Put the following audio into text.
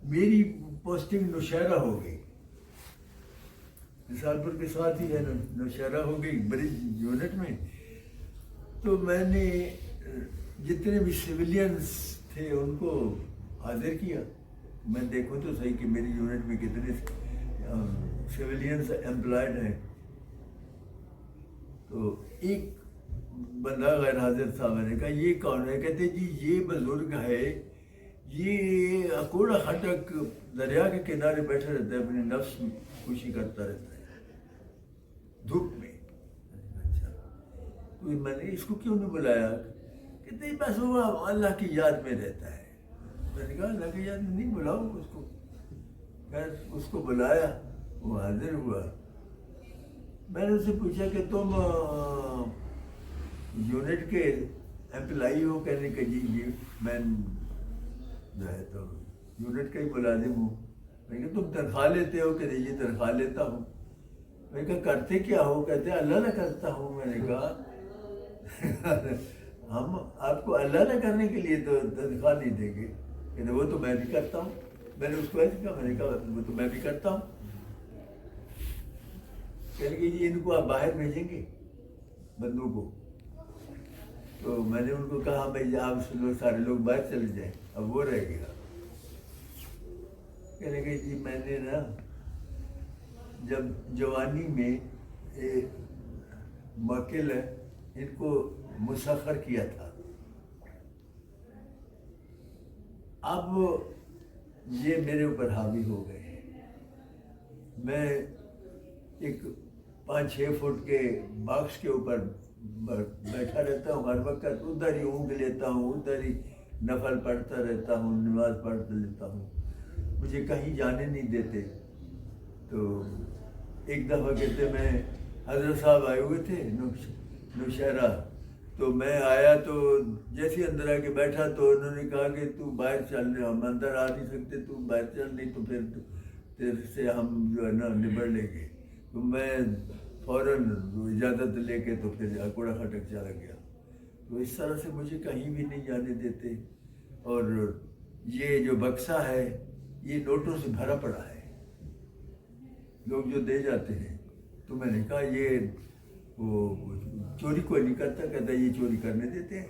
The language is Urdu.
میری پوسٹنگ نوشہرہ ہو گئی، مثالپور کے ساتھ ہی ہے، نوشہرہ ہو گئی برج یونٹ میں. تو میں نے جتنے بھی سویلینس تھے ان کو حاضر کیا. میں دیکھوں تو صحیح کہ میری یونٹ میں کتنے سویلینس امپلائڈ ہیں. تو ایک بندہ غیر حاضر تھا. میں نے کہا یہ کون ہے؟ کہتے جی یہ بزرگ ہے، یہ اکوڑا خٹک دریا کے کنارے بیٹھا رہتا ہے، اپنے نفس خوشی کرتا رہتا ہے دھوپ میں. اچھا، تو میں نے اس کو کیوں نہیں بلایا؟ کہتے بس وہ اللہ کی یاد میں رہتا ہے. میں نے کہا اللہ کی یاد میں نہیں، بلاؤ اس کو. خیر اس کو بلایا، وہ حاضر ہوا. میں نے اس سے پوچھا کہ تم یونٹ کے امپلائی ہو؟ کہنے کہ جی میں جو ہے تو یونٹ کا ہی ملازم ہوں. میں نے کہا تم تنخواہ لیتے ہو؟ کہ جی تنخواہ لیتا ہوں. میں نے کہا کرتے کیا ہو؟ کہتے اللہ نہ کرتا ہوں. میں نے کہا ہم آپ کو اللہ نہ کرنے کے لیے تو تنخواہ نہیں دیں گے. کہتے وہ تو میں بھی کرتا ہوں. میں نے اس کو ایسے کہا، میں نے کہا وہ تو میں بھی کرتا ہوں. کہنے کہ جی ان کو آپ باہر بھیجیں گے بندوں کو. تو میں نے ان کو کہا بھائی آپ سارے لوگ باہر چلے جائیں، اب وہ رہ گیا. کہنے کہ جی میں نے نا جب جوانی میں موکل ہے ان کو مسخر کیا تھا، اب یہ میرے اوپر حاوی ہو گئے ہیں. میں ایک 5-6 فٹ کے باکس کے اوپر بیٹھا رہتا ہوں، ہر وقت ادھر ہی اونگ لیتا ہوں، ادھر ہی نفل پڑھتا رہتا ہوں، نماز پڑھ لیتا ہوں. مجھے کہیں جانے نہیں دیتے. تو ایک دفعہ کہتے میں حضرت صاحب آئے ہوئے تھے نوشہرہ. تو میں آیا تو جیسے اندر آ کے بیٹھا تو انہوں نے کہا کہ تو باہر چل، ہم اندر آ نہیں سکتے، تو باہر چل، نہیں تو پھر تیرے سے ہم جو ہے نا نبڑ لیں گے. تو میں فوراً اجازت لے کے تو پھر اکوڑا خٹک چلا گیا. تو اس طرح سے مجھے کہیں بھی نہیں جانے دیتے. اور یہ جو بکسا ہے یہ نوٹوں سے بھرا پڑا ہے، لوگ جو دے جاتے ہیں. تو میں نے کہا یہ وہ چوری کوئی نہیں کرتا. کہتا یہ چوری کرنے دیتے ہیں.